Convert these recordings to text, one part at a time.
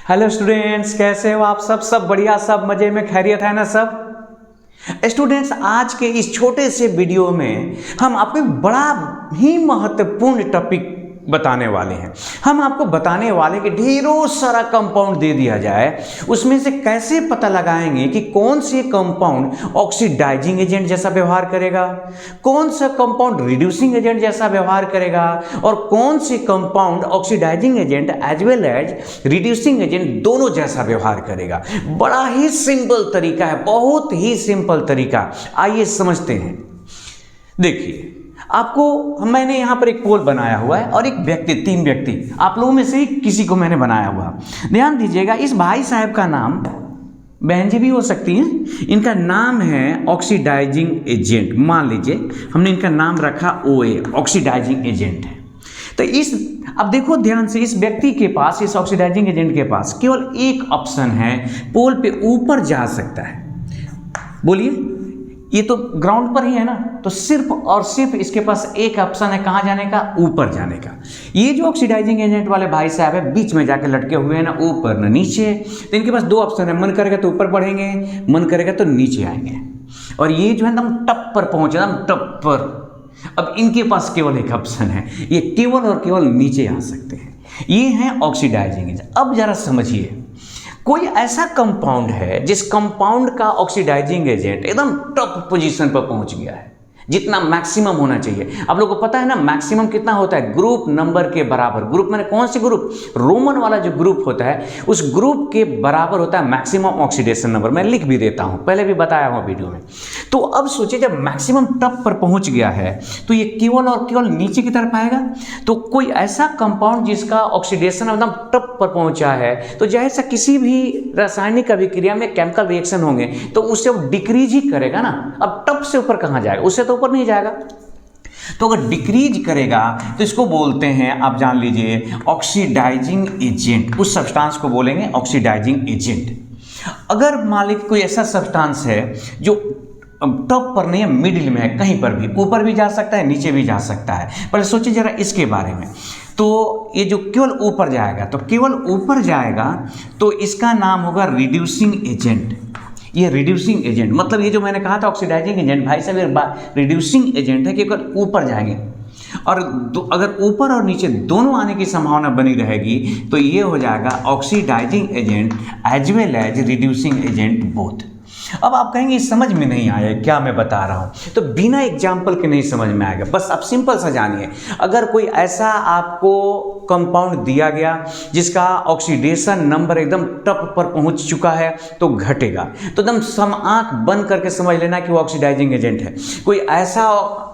Hello students, कैसे हो आप सब बढ़िया, सब मजे में, खैरियत है ना सब। स्टूडेंट्स, आज के इस छोटे से वीडियो में हम आपको एक बड़ा ही महत्वपूर्ण टॉपिक बताने वाले हैं। हम आपको बताने वाले कि ढेरों सारा कंपाउंड दे दिया जाए, उसमें से कैसे पता लगाएंगे कि कौन से कंपाउंड ऑक्सीडाइजिंग एजेंट जैसा व्यवहार करेगा, कौन सा कंपाउंड रिड्यूसिंग एजेंट जैसा व्यवहार करेगा और कौन से compound oxidising agent as well as reducing agent दोनों जैसा व्यवहार करेगा। बड़ा ही सिंपल तरीका है, बहुत ही सिंपल तरीका। आइए समझते हैं। देखिए, आपको मैंने यहाँ पर एक पोल बनाया हुआ है और एक व्यक्ति, 3 व्यक्ति, आप लोगों में से ही किसी को मैंने बनाया हुआ। ध्यान दीजिएगा, इस भाई साहब का नाम, बहन जी भी हो सकती हैं, इनका नाम है ऑक्सीडाइजिंग एजेंट। मान लीजिए हमने इनका नाम रखा OA, ऑक्सीडाइजिंग एजेंट है। तो अब देखो ध्यान से, इस व्यक्ति के पास, इस ऑक्सीडाइजिंग एजेंट के पास केवल एक ऑप्शन है, पोल पे ऊपर जा सकता है। बोलिए, ये तो ग्राउंड पर ही है ना, तो सिर्फ और सिर्फ इसके पास एक ऑप्शन है, कहाँ जाने का? ऊपर जाने का। ये जो ऑक्सीडाइजिंग एजेंट वाले भाई साहब है, बीच में जाके लटके हुए हैं, ना ऊपर ना नीचे। तो इनके पास 2 ऑप्शन है, मन करेगा तो ऊपर बढ़ेंगे, मन करेगा तो नीचे आएंगे। और ये जो है एकदम टप पर पहुंचे, एकदम टप पर। अब इनके पास केवल एक ऑप्शन है, ये केवल और केवल नीचे आ सकते हैं। ये है ऑक्सीडाइजिंग एजेंट। अब जरा समझिए, कोई ऐसा कंपाउंड है जिस कंपाउंड का ऑक्सीडाइजिंग एजेंट एकदम टॉप पोजीशन पर पहुंच गया है, जितना मैक्सिमम होना चाहिए। आप लोगों को पता है ना, मैक्सिमम कितना होता है? ग्रुप नंबर के बराबर। ग्रुप मैंने कौन सी ग्रुप? रोमन वाला जो ग्रुप होता है, उस ग्रुप के बराबर होता है मैक्सिमम ऑक्सीडेशन नंबर। मैं लिख भी देता हूं, पहले भी बताया हूं वीडियो में। तो अब सोचिए, जब मैक्सिमम टॉप पर पहुंच गया है तो ये केवल और केवल नीचे की तरफ आएगा। तो कोई ऐसा कंपाउंड जिसका ऑक्सीडेशन एकदम टॉप पर पहुंचा है, तो जैसा किसी भी रासायनिक अभिक्रिया में केमिकल रिएक्शन होंगे तो उससे वो डिक्रीज ही करेगा ना। अब टॉप से ऊपर कहां जाएगा? उससे तो ऊपर नहीं जाएगा। तो अगर डिक्रीज करेगा तो इसको बोलते हैं, आप जान लीजिए, ऑक्सीडाइजिंग एजेंट। उस सब्सटेंस को बोलेंगे ऑक्सीडाइजिंग एजेंट। अगर मान लीजिए कोई ऐसा सब्सटेंस है जो टॉप पर नहीं है, मिडिल में है, कहीं पर भी, ऊपर भी जा सकता है, नीचे भी जा सकता है। पहले सोचिए जरा इसके बारे में। तो ये जो केवल ऊपर जाएगा, तो केवल ऊपर जाएगा तो इसका नाम होगा रिड्यूसिंग एजेंट। ये रिड्यूसिंग एजेंट, मतलब ये जो मैंने कहा था ऑक्सीडाइजिंग एजेंट, भाई साहब रिड्यूसिंग एजेंट है कि अगर ऊपर जाएंगे। और अगर ऊपर और नीचे दोनों आने की संभावना बनी रहेगी तो ये हो जाएगा oxidising agent as well as reducing agent both. अब आप कहेंगे समझ में नहीं आया क्या मैं बता रहा हूं, तो बिना एग्जाम्पल के नहीं समझ में आएगा। बस आप सिंपल सा जानिए, अगर कोई ऐसा आपको कंपाउंड दिया गया जिसका ऑक्सीडेशन नंबर एकदम टॉप पर पहुंच चुका है तो घटेगा, तो एकदम आंख बंद करके समझ लेना कि वो ऑक्सीडाइजिंग एजेंट है। कोई ऐसा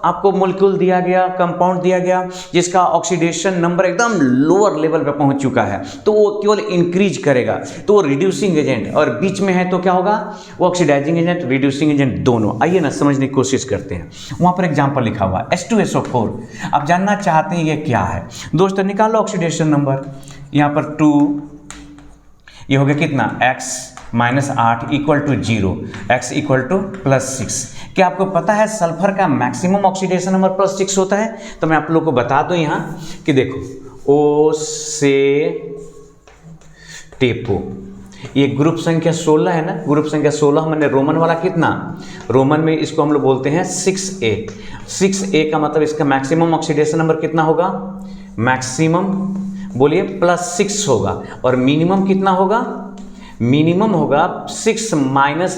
आपको मॉलिक्यूल दिया गया, कंपाउंड दिया गया जिसका ऑक्सीडेशन नंबर एकदम लोअर लेवल पर पहुंच चुका है, तो वो केवल इंक्रीज करेगा, तो वो रिड्यूसिंग एजेंट। और बीच में है तो क्या होगा? वो ऑक्सीडाइजिंग एजेंट, रिड्यूसिंग एजेंट दोनों। आइए ना समझने की कोशिश करते हैं। वहां पर एग्जांपल लिखा हुआ है H2SO4। आप जानना चाहते हैं ये क्या है? दोस्तों निकालो ऑक्सीडेशन नंबर। यहाँ पर 2, ये हो गया कितना? x - 8 = 0, x = +6। क्या आपको पता है सल्फर का मैक्सिमम ऑक्सीडेशन नंबर +6 होता है? तो मैं आप लोग को बता दूं यहाँ कि देखो, O से टेपो, ये ग्रुप संख्या 16 है ना, ग्रुप संख्या 16। मैंने रोमन वाला कितना? रोमन में इसको हम लोग बोलते हैं 6A। 6A का मतलब इसका मैक्सिमम ऑक्सीडेशन नंबर कितना होगा? मैक्सिमम बोलिए +6 होगा। और मिनिमम कितना होगा? मिनिमम होगा 6 -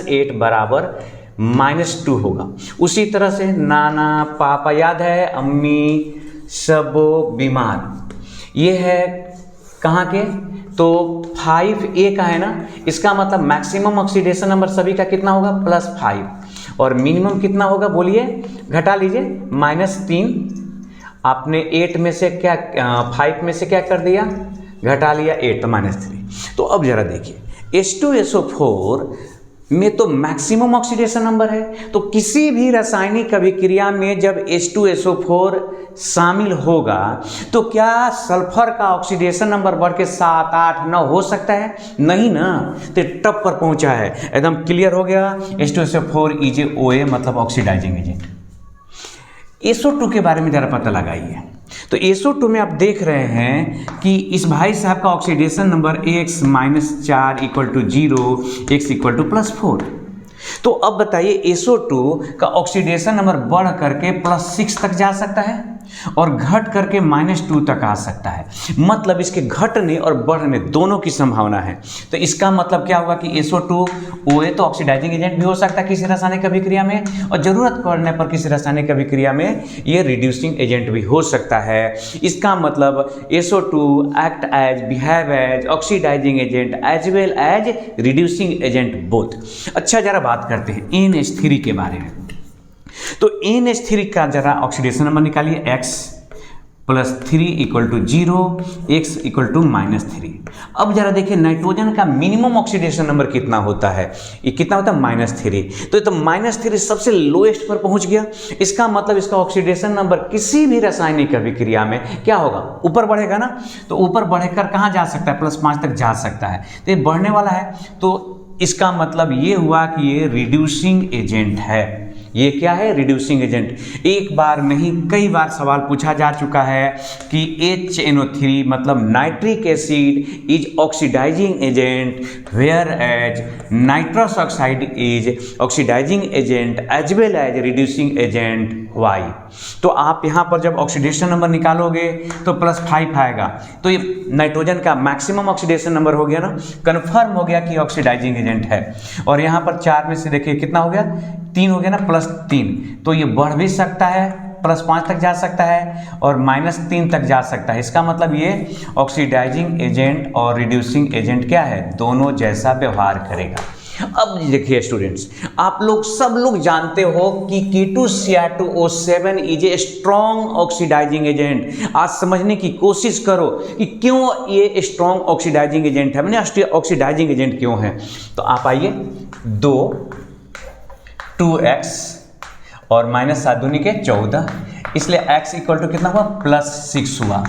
8 = -2 होगा। उसी तरह से नाना पापा, याद है, अम्मी सब बीमार, ये है कहाँ के? तो 5A का है ना, इसका मतलब मैक्सिमम ऑक्सीडेशन नंबर सभी का कितना होगा? +5। और मिनिमम कितना होगा? बोलिए, घटा लीजिए, -3। आपने 8 में से क्या, 5 में से क्या कर दिया? घटा लिया 8, तो -3। तो अब जरा देखिए, H2SO4 में तो मैक्सिमम ऑक्सीडेशन नंबर है, तो किसी भी रासायनिक अभिक्रिया में जब H2SO4 शामिल होगा तो क्या सल्फर का ऑक्सीडेशन नंबर बढ़ के 7, 8, 9 हो सकता है? नहीं ना, तो टॉप पर पहुंचा है। एकदम क्लियर हो गया, H2SO4 इज OA, मतलब ऑक्सीडाइजिंग एजेंट। SO2 के बारे में ज़रा पता लगाइए। तो SO2 में आप देख रहे हैं कि इस भाई साहब का ऑक्सीडेशन नंबर X - 4 = 0, X = +4। तो अब बताइए SO2 का ऑक्सीडेशन नंबर बढ़ करके +6 तक जा सकता है और घट करके -2 तक आ सकता है। मतलब इसके घटने और बढ़ने दोनों की संभावना है। तो इसका मतलब क्या होगा कि SO2 OA तो ऑक्सीडाइजिंग एजेंट भी हो सकता है किसी रासायनिक अभिक्रिया में, और जरूरत पड़ने पर किसी रासायनिक अभिक्रिया में ये रिड्यूसिंग एजेंट भी हो सकता है। इसका मतलब SO2 act as, behave as oxidising agent as well as reducing agent both. अच्छा, जरा बात करते हैं NH3 के बारे में। तो NH3 का जरा ऑक्सीडेशन नंबर निकालिए, X + 3 = 0, X = -3। अब जरा देखिए नाइट्रोजन का मिनिमम ऑक्सीडेशन नंबर कितना होता है, ये कितना होता है -3। तो ये तो -3 सबसे लोएस्ट पर पहुंच गया। इसका मतलब इसका ऑक्सीडेशन नंबर किसी भी रासायनिक अभिक्रिया में क्या होगा, ऊपर बढ़ेगा ना। तो ऊपर बढ़कर कहाँ जा सकता है, +5 तक जा सकता है। तो ये बढ़ने वाला है, तो इसका मतलब ये हुआ कि ये रिड्यूसिंग एजेंट है। ये क्या है, रिड्यूसिंग एजेंट। एक बार नहीं कई बार सवाल पूछा जा चुका है कि HNO3 मतलब nitric acid is oxidising agent whereas nitrous oxide is oxidising agent as well as reducing agent. Why? तो आप यहाँ पर जब ऑक्सीडेशन नंबर निकालोगे तो +5 आएगा, तो ये नाइट्रोजन का मैक्सिमम ऑक्सीडेशन नंबर हो गया ना, कन्फर्म हो गया कि ऑक्सीडाइजिंग एजेंट है। और यहाँ पर 4 में से देखिए कितना हो गया, 3 हो गया ना, +3। तो ये बढ़ भी सकता है, +5 तक जा सकता है और -3 तक जा सकता है। इसका मतलब ये ऑक्सीडाइजिंग एजेंट और रिड्यूसिंग एजेंट क्या है, दोनों जैसा व्यवहार करेगा। अब देखिए स्टूडेंट्स, आप लोग सब लोग जानते हो कि K2Cr2O7 is a strong oxidising agent. आज समझने की कोशिश करो कि क्यों ये स्ट्रॉन्ग ऑक्सीडाइजिंग एजेंट है, मैंने ऑक्सीडाइजिंग एजेंट क्यों है। तो आप आइए, 2x और -7 दूनी के 14, इसलिए x = कितना हुआ, +6 हुआ।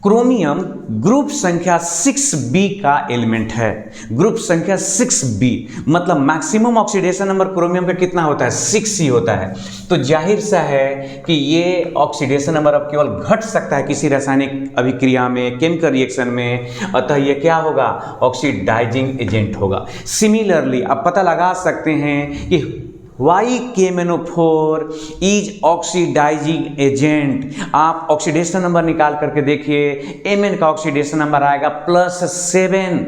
क्रोमियम ग्रुप संख्या 6b का एलिमेंट है। ग्रुप संख्या 6b मतलब मैक्सिमम ऑक्सीडेशन नंबर क्रोमियम का कितना होता है, 6 ही होता है। तो जाहिर सा है कि ये ऑक्सीडेशन नंबर अब केवल घट सकता है किसी रासायनिक अभिक्रिया में, केमिकल रिएक्शन में, अतः ये क्या होगा, ऑक्सीडाइजिंग एजेंट होगा। सिमिलरली आप पता लगा सकते हैं कि YKMnO4 इज ऑक्सीडाइजिंग एजेंट। आप ऑक्सीडेशन नंबर निकाल करके देखिए, Mn का ऑक्सीडेशन नंबर आएगा +7।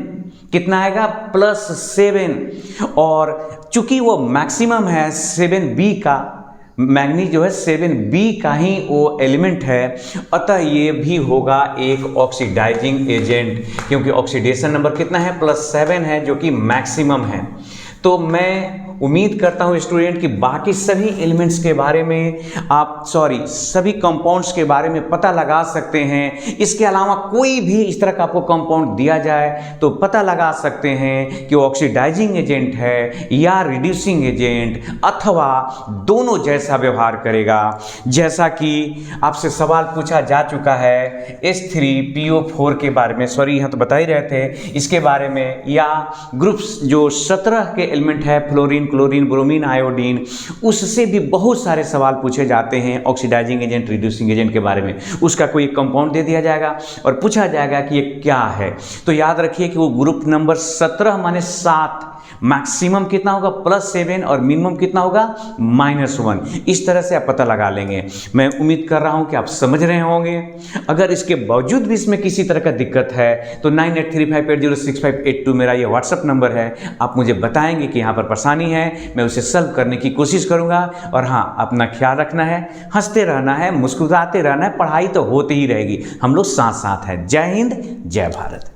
कितना आएगा, +7। और चूंकि वो मैक्सिमम है 7b का, मैग्नीज जो है 7b का ही वो एलिमेंट है, अतः ये भी होगा एक ऑक्सीडाइजिंग एजेंट, क्योंकि ऑक्सीडेशन नंबर कितना है, +7 है, जो कि मैक्सिमम है। तो मैं उम्मीद करता हूँ स्टूडेंट कि बाकी सभी एलिमेंट्स के बारे में आप सभी कंपाउंड्स के बारे में पता लगा सकते हैं। इसके अलावा कोई भी इस तरह का आपको कंपाउंड दिया जाए तो पता लगा सकते हैं कि वो ऑक्सीडाइजिंग एजेंट है या रिड्यूसिंग एजेंट, अथवा दोनों जैसा व्यवहार करेगा। जैसा कि आपसे सवाल पूछा जा चुका है H3PO4 के बारे में, यहाँ तो बता ही रहे थे इसके बारे में, या ग्रुप्स जो 17 के एलिमेंट है, फ्लोरीन, क्लोरीन, ब्रोमीन, आयोडीन, उससे भी बहुत सारे सवाल पूछे जाते हैं ऑक्सीडाइजिंग एजेंट, रिड्यूसिंग एजेंट के बारे में। उसका कोई कंपाउंड दे दिया जाएगा और पूछा जाएगा कि ये क्या है। तो याद रखिए कि वो ग्रुप नंबर 17 माने 7, मैक्सिमम कितना होगा, +7 और मिनिमम कितना होगा, -1। इस तरह से आप पता लगा लेंगे। मैं उम्मीद कर रहा हूं कि आप समझ रहे होंगे। अगर इसके बावजूद भी इसमें किसी तरह का दिक्कत है तो 9835806582 मेरा ये व्हाट्सअप नंबर है। आप मुझे बताएंगे कि यहाँ पर परेशानी है, मैं उसे सॉल्व करने की कोशिश करूँगा। और हाँ, अपना ख्याल रखना है, हंसते रहना है, मुस्कुराते रहना है, पढ़ाई तो होती ही रहेगी, हम लोग साथ साथ हैं। जय हिंद, जय भारत।